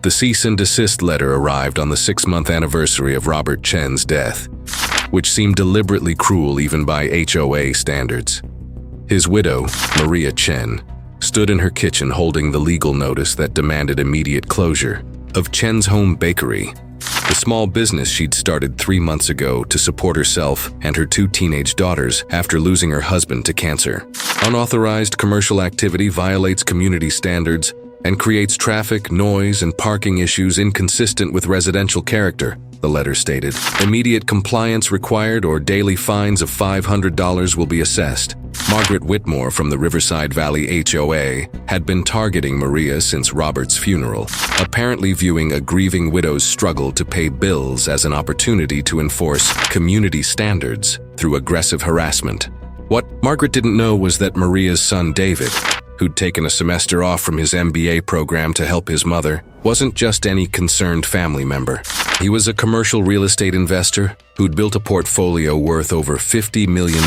The cease and desist letter arrived on the 6-month anniversary of Robert Chen's death, which seemed deliberately cruel even by HOA standards. His widow, Maria Chen, stood in her kitchen holding the legal notice that demanded immediate closure of Chen's home bakery, the small business she'd started 3 months ago to support herself and her 2 teenage daughters after losing her husband to cancer. Unauthorized commercial activity violates community standards and creates traffic, noise, and parking issues inconsistent with residential character, the letter stated. Immediate compliance required or daily fines of $500 will be assessed. Margaret Whitmore from the Riverside Valley HOA had been targeting Maria since Robert's funeral, apparently viewing a grieving widow's struggle to pay bills as an opportunity to enforce community standards through aggressive harassment. What Margaret didn't know was that Maria's son David, who'd taken a semester off from his MBA program to help his mother, wasn't just any concerned family member. He was a commercial real estate investor who'd built a portfolio worth over $50 million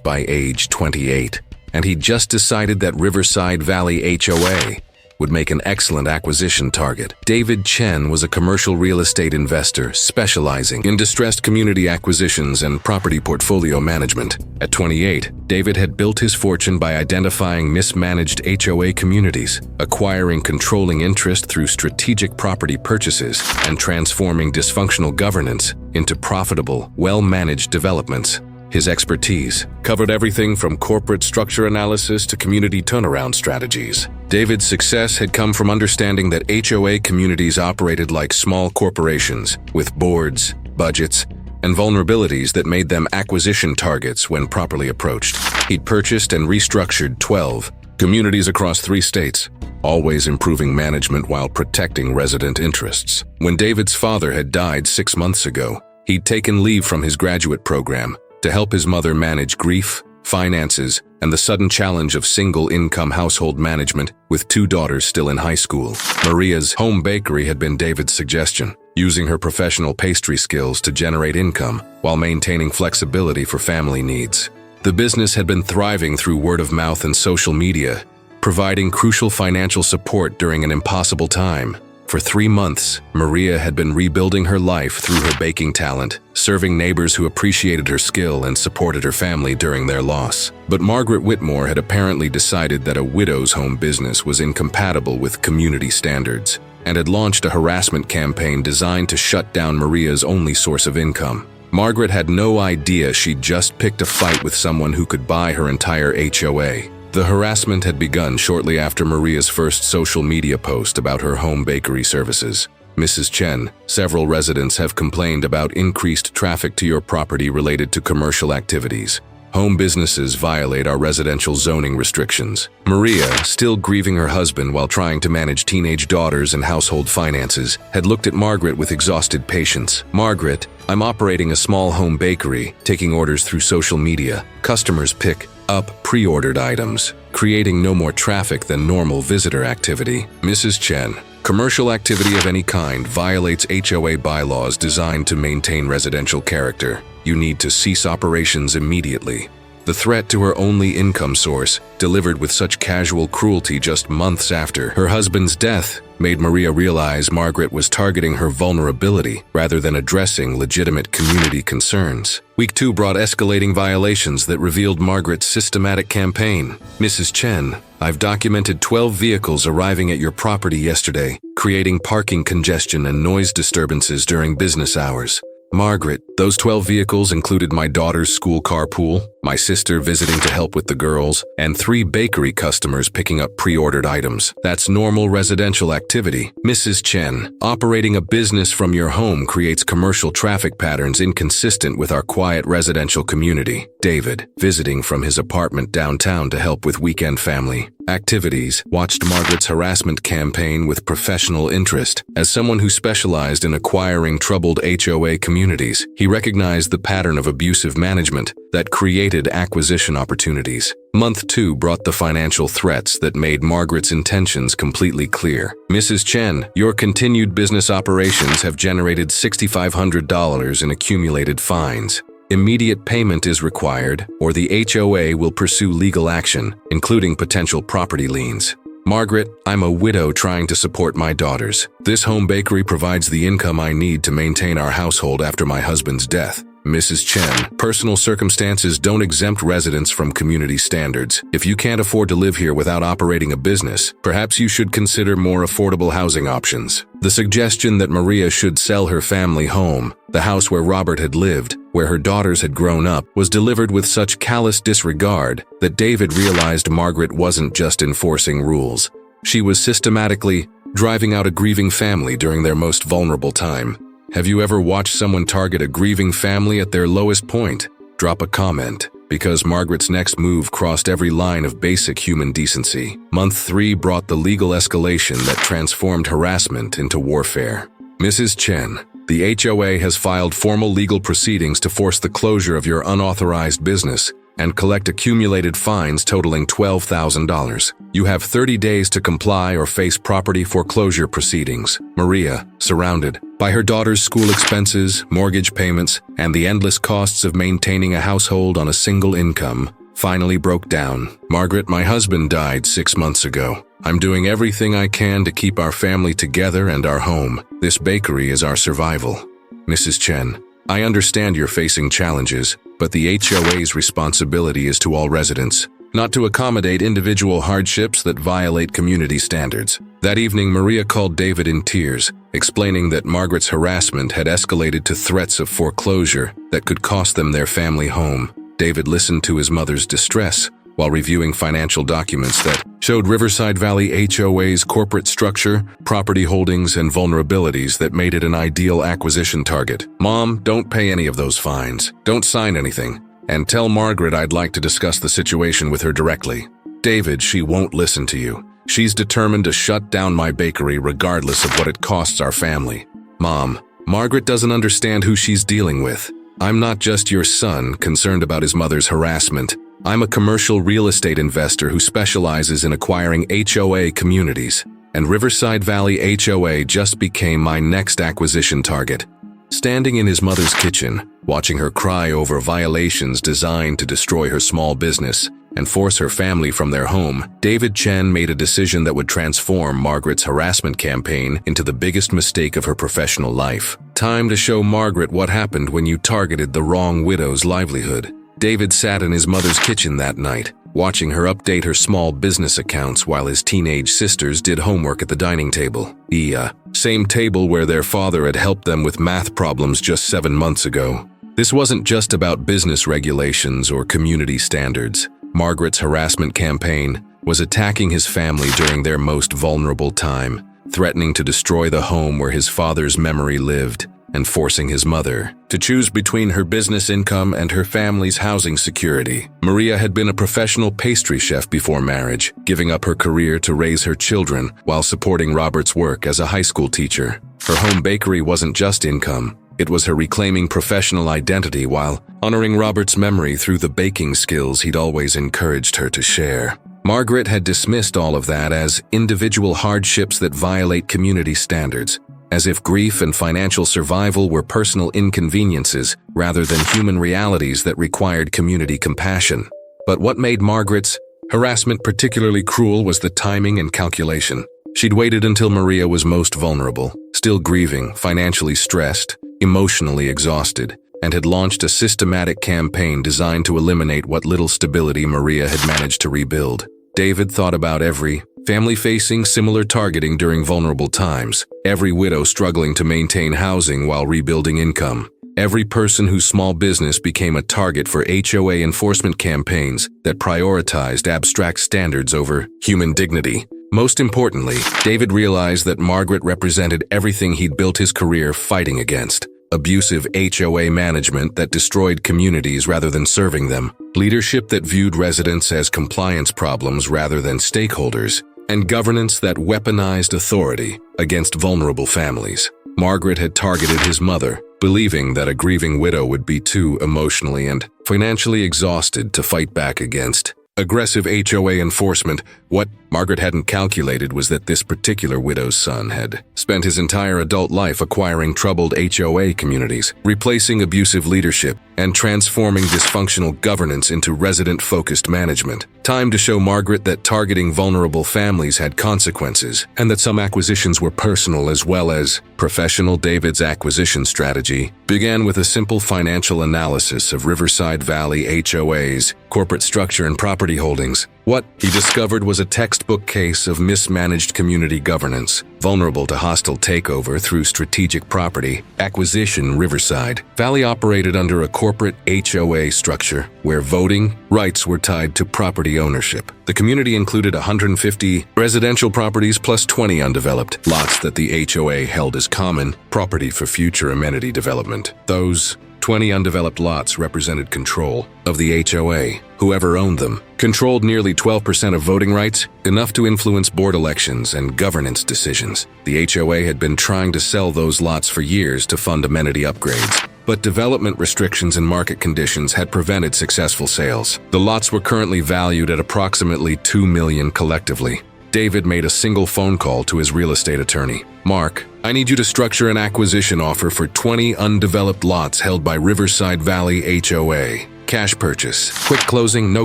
by age 28, and he'd just decided that Riverside Valley HOA would make an excellent acquisition target. David Chen was a commercial real estate investor specializing in distressed community acquisitions and property portfolio management. At 28, David had built his fortune by identifying mismanaged HOA communities, acquiring controlling interest through strategic property purchases, and transforming dysfunctional governance into profitable, well-managed developments. His expertise covered everything from corporate structure analysis to community turnaround strategies. David's success had come from understanding that HOA communities operated like small corporations, with boards, budgets, and vulnerabilities that made them acquisition targets when properly approached. He'd purchased and restructured 12 communities across 3 states, always improving management while protecting resident interests. When David's father had died 6 months ago, he'd taken leave from his graduate program to help his mother manage grief, finances, and the sudden challenge of single-income household management with 2 daughters still in high school. Maria's home bakery had been David's suggestion, using her professional pastry skills to generate income while maintaining flexibility for family needs. The business had been thriving through word of mouth and social media, providing crucial financial support during an impossible time. For 3 months, Maria had been rebuilding her life through her baking talent, serving neighbors who appreciated her skill and supported her family during their loss. But Margaret Whitmore had apparently decided that a widow's home business was incompatible with community standards, and had launched a harassment campaign designed to shut down Maria's only source of income. Margaret had no idea she'd just picked a fight with someone who could buy her entire HOA. The harassment had begun shortly after Maria's first social media post about her home bakery services. Mrs. Chen, several residents have complained about increased traffic to your property related to commercial activities. Home businesses violate our residential zoning restrictions. Maria, still grieving her husband while trying to manage teenage daughters and household finances, had looked at Margaret with exhausted patience. Margaret, I'm operating a small home bakery, taking orders through social media. Customers pick up pre-ordered items, creating no more traffic than normal visitor activity. Mrs. Chen, commercial activity of any kind violates HOA bylaws designed to maintain residential character. You need to cease operations immediately. The threat to her only income source, delivered with such casual cruelty just months after her husband's death, made Maria realize Margaret was targeting her vulnerability rather than addressing legitimate community concerns. Week 2 brought escalating violations that revealed Margaret's systematic campaign. Mrs. Chen, I've documented 12 vehicles arriving at your property yesterday, creating parking congestion and noise disturbances during business hours. Margaret, those 12 vehicles included my daughter's school carpool, my sister visiting to help with the girls, and 3 bakery customers picking up pre-ordered items. That's normal residential activity. Mrs. Chen, operating a business from your home creates commercial traffic patterns inconsistent with our quiet residential community. David, visiting from his apartment downtown to help with weekend family activities, watched Margaret's harassment campaign with professional interest. As someone who specialized in acquiring troubled HOA communities, he recognized the pattern of abusive management that created acquisition opportunities. Month 2 brought the financial threats that made Margaret's intentions completely clear. Mrs. Chen, your continued business operations have generated $6,500 in accumulated fines. Immediate payment is required, or the HOA will pursue legal action, including potential property liens. "Margaret, I'm a widow trying to support my daughters. This home bakery provides the income I need to maintain our household after my husband's death." Mrs. Chen, "Personal circumstances don't exempt residents from community standards. If you can't afford to live here without operating a business, perhaps you should consider more affordable housing options." The suggestion that Maria should sell her family home, the house where Robert had lived, where her daughters had grown up, was delivered with such callous disregard that David realized Margaret wasn't just enforcing rules. She was systematically driving out a grieving family during their most vulnerable time. Have you ever watched someone target a grieving family at their lowest point? Drop a comment, because Margaret's next move crossed every line of basic human decency. Month 3 brought the legal escalation that transformed harassment into warfare. Mrs. Chen, the HOA has filed formal legal proceedings to force the closure of your unauthorized business and collect accumulated fines totaling $12,000. You have 30 days to comply or face property foreclosure proceedings. Maria, surrounded by her daughter's school expenses, mortgage payments, and the endless costs of maintaining a household on a single income, finally broke down. "Margaret, my husband died 6 months ago. I'm doing everything I can to keep our family together and our home. This bakery is our survival." Mrs. Chen, "I understand you're facing challenges, but the HOA's responsibility is to all residents, not to accommodate individual hardships that violate community standards." That evening, Maria called David in tears, explaining that Margaret's harassment had escalated to threats of foreclosure that could cost them their family home. David listened to his mother's distress while reviewing financial documents that showed Riverside Valley HOA's corporate structure, property holdings, and vulnerabilities that made it an ideal acquisition target. "Mom, don't pay any of those fines. Don't sign anything. And tell Margaret I'd like to discuss the situation with her directly." "David, she won't listen to you. She's determined to shut down my bakery regardless of what it costs our family." "Mom, Margaret doesn't understand who she's dealing with. I'm not just your son concerned about his mother's harassment. I'm a commercial real estate investor who specializes in acquiring HOA communities, and Riverside Valley HOA just became my next acquisition target." Standing in his mother's kitchen, watching her cry over violations designed to destroy her small business and force her family from their home, David Chen made a decision that would transform Margaret's harassment campaign into the biggest mistake of her professional life. Time to show Margaret what happened when you targeted the wrong widow's livelihood. David sat in his mother's kitchen that night, watching her update her small business accounts while his teenage sisters did homework at the dining table. The same table where their father had helped them with math problems just 7 months ago. This wasn't just about business regulations or community standards. Margaret's harassment campaign was attacking his family during their most vulnerable time, threatening to destroy the home where his father's memory lived, and forcing his mother to choose between her business income and her family's housing security. Maria had been a professional pastry chef before marriage, giving up her career to raise her children while supporting Robert's work as a high school teacher. Her home bakery wasn't just income. It was her reclaiming professional identity while honoring Robert's memory through the baking skills he'd always encouraged her to share. Margaret had dismissed all of that as individual hardships that violate community standards, as if grief and financial survival were personal inconveniences rather than human realities that required community compassion. But what made Margaret's harassment particularly cruel was the timing and calculation. She'd waited until Maria was most vulnerable, still grieving, financially stressed, emotionally exhausted, and had launched a systematic campaign designed to eliminate what little stability Maria had managed to rebuild. David thought about every family facing similar targeting during vulnerable times, every widow struggling to maintain housing while rebuilding income, every person whose small business became a target for HOA enforcement campaigns that prioritized abstract standards over human dignity. Most importantly, David realized that Margaret represented everything he'd built his career fighting against: abusive HOA management that destroyed communities rather than serving them, leadership that viewed residents as compliance problems rather than stakeholders, and governance that weaponized authority against vulnerable families. Margaret had targeted his mother, believing that a grieving widow would be too emotionally and financially exhausted to fight back against aggressive HOA enforcement. What Margaret hadn't calculated was that this particular widow's son had spent his entire adult life acquiring troubled HOA communities, replacing abusive leadership, and transforming dysfunctional governance into resident-focused management. Time to show Margaret that targeting vulnerable families had consequences, and that some acquisitions were personal as well as professional. David's acquisition strategy began with a simple financial analysis of Riverside Valley HOA's corporate structure and property holdings. What he discovered was a textbook case of mismanaged community governance, vulnerable to hostile takeover through strategic property acquisition. Riverside Valley operated under a corporate HOA structure where voting rights were tied to property ownership. The community included 150 residential properties plus 20 undeveloped lots that the HOA held as common property for future amenity development. Those 20 undeveloped lots represented control of the HOA. Whoever owned them controlled nearly 12% of voting rights, enough to influence board elections and governance decisions. The HOA had been trying to sell those lots for years to fund amenity upgrades, but development restrictions and market conditions had prevented successful sales. The lots were currently valued at approximately $2 million collectively. David made a single phone call to his real estate attorney. "Mark, I need you to structure an acquisition offer for 20 undeveloped lots held by Riverside Valley HOA. Cash purchase. Quick closing, no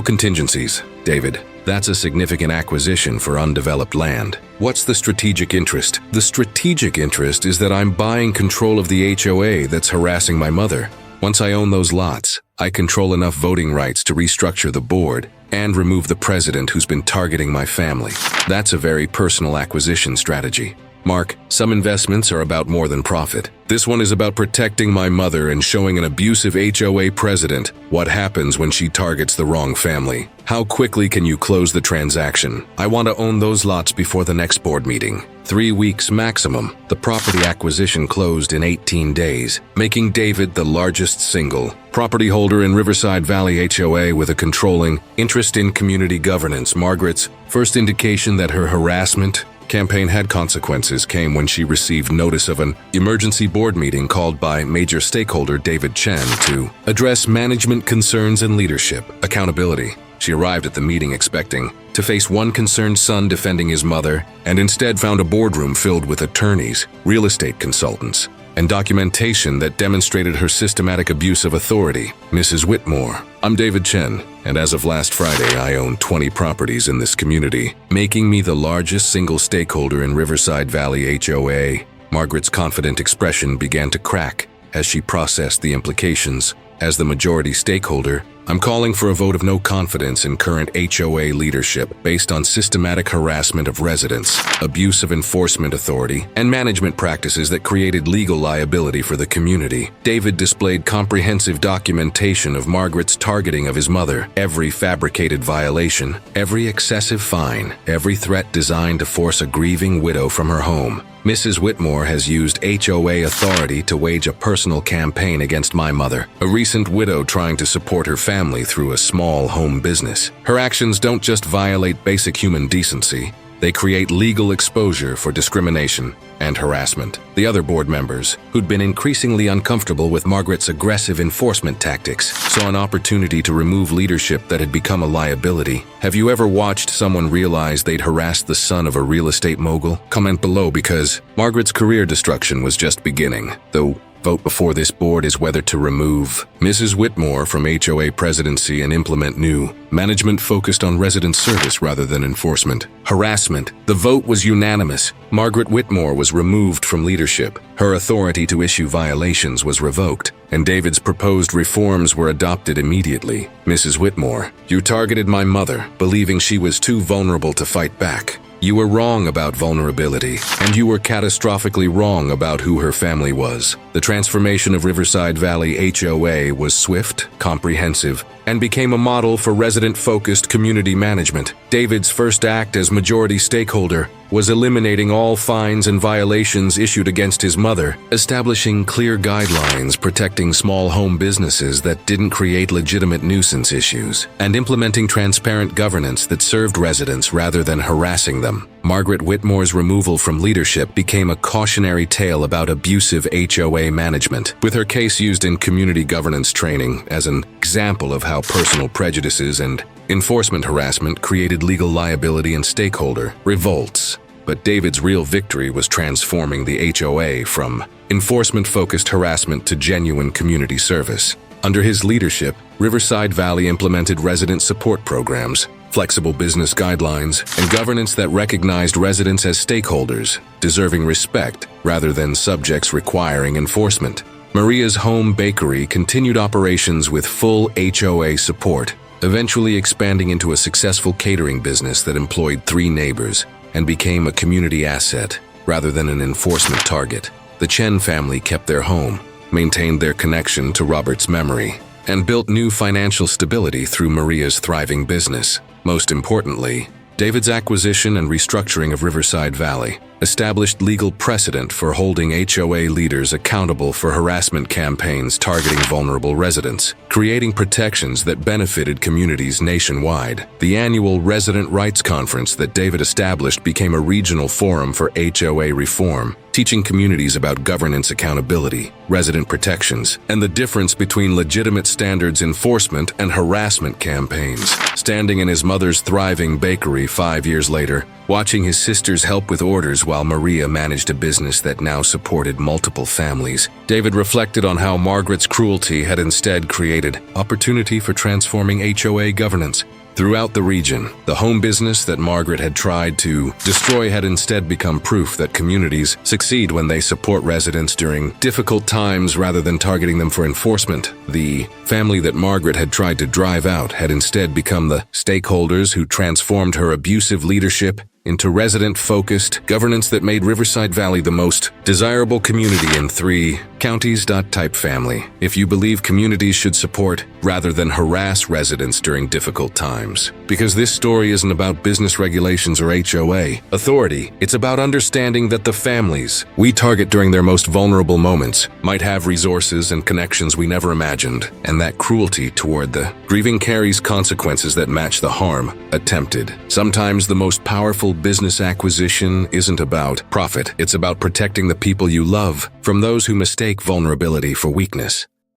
contingencies." "David, that's a significant acquisition for undeveloped land. What's the strategic interest?" "The strategic interest is that I'm buying control of the HOA that's harassing my mother. Once I own those lots, I control enough voting rights to restructure the board and remove the president who's been targeting my family. That's a very personal acquisition strategy." "Mark, some investments are about more than profit. This one is about protecting my mother and showing an abusive HOA president what happens when she targets the wrong family. How quickly can you close the transaction? I want to own those lots before the next board meeting. 3 weeks maximum." The property acquisition closed in 18 days, making David the largest single property holder in Riverside Valley HOA with a controlling interest in community governance. Margaret's first indication that her harassment campaign had consequences came when she received notice of an emergency board meeting called by major stakeholder David Chen to address management concerns and leadership accountability. She arrived at the meeting expecting to face one concerned son defending his mother, and instead found a boardroom filled with attorneys, real estate consultants, and documentation that demonstrated her systematic abuse of authority. "Mrs. Whitmore, I'm David Chen, and as of last Friday, I own 20 properties in this community, making me the largest single stakeholder in Riverside Valley HOA." Margaret's confident expression began to crack as she processed the implications. "As the majority stakeholder, I'm calling for a vote of no confidence in current HOA leadership based on systematic harassment of residents, abuse of enforcement authority, and management practices that created legal liability for the community." David displayed comprehensive documentation of Margaret's targeting of his mother, every fabricated violation, every excessive fine, every threat designed to force a grieving widow from her home. "Mrs. Whitmore has used HOA authority to wage a personal campaign against my mother, a recent widow trying to support her family through a small home business. Her actions don't just violate basic human decency, they create legal exposure for discrimination and harassment." The other board members, who'd been increasingly uncomfortable with Margaret's aggressive enforcement tactics, saw an opportunity to remove leadership that had become a liability. "Have you ever watched someone realize they'd harassed the son of a real estate mogul? Comment below, because Margaret's career destruction was just beginning. The vote before this board is whether to remove Mrs. Whitmore from HOA presidency and implement new management focused on resident service rather than enforcement. Harassment. The vote was unanimous. Margaret Whitmore was removed from leadership. Her authority to issue violations was revoked, and David's proposed reforms were adopted immediately. "Mrs. Whitmore, you targeted my mother, believing she was too vulnerable to fight back. You were wrong about vulnerability, and you were catastrophically wrong about who her family was." The transformation of Riverside Valley HOA was swift, comprehensive, and became a model for resident-focused community management. David's first act as majority stakeholder was eliminating all fines and violations issued against his mother, establishing clear guidelines protecting small home businesses that didn't create legitimate nuisance issues, and implementing transparent governance that served residents rather than harassing them. Margaret Whitmore's removal from leadership became a cautionary tale about abusive HOA management, with her case used in community governance training as an example of how personal prejudices and Enforcement harassment created legal liability and stakeholder revolts. But David's real victory was transforming the HOA from enforcement-focused harassment to genuine community service. Under his leadership, Riverside Valley implemented resident support programs, flexible business guidelines, and governance that recognized residents as stakeholders, deserving respect rather than subjects requiring enforcement. Maria's Home Bakery continued operations with full HOA support, eventually expanding into a successful catering business that employed 3 neighbors and became a community asset rather than an enforcement target. The Chen family kept their home, maintained their connection to Robert's memory, and built new financial stability through Maria's thriving business. Most importantly, David's acquisition and restructuring of Riverside Valley established legal precedent for holding HOA leaders accountable for harassment campaigns targeting vulnerable residents, creating protections that benefited communities nationwide. The annual Resident Rights Conference that David established became a regional forum for HOA reform, teaching communities about governance accountability, resident protections, and the difference between legitimate standards enforcement and harassment campaigns. Standing in his mother's thriving bakery 5 years later, watching his sisters help with orders while Maria managed a business that now supported multiple families, David reflected on how Margaret's cruelty had instead created opportunity for transforming HOA governance. Throughout the region, the home business that Margaret had tried to destroy had instead become proof that communities succeed when they support residents during difficult times rather than targeting them for enforcement. The family that Margaret had tried to drive out had instead become the stakeholders who transformed her abusive leadership into resident-focused governance that made Riverside Valley the most desirable community in 3 counties. Type family. If you believe communities should support rather than harass residents during difficult times. Because this story isn't about business regulations or HOA authority, it's about understanding that the families we target during their most vulnerable moments might have resources and connections we never imagined, and that cruelty toward the grieving carries consequences that match the harm attempted. Sometimes the most powerful business acquisition isn't about profit, it's about protecting the people you love from those who mistake vulnerability for weakness.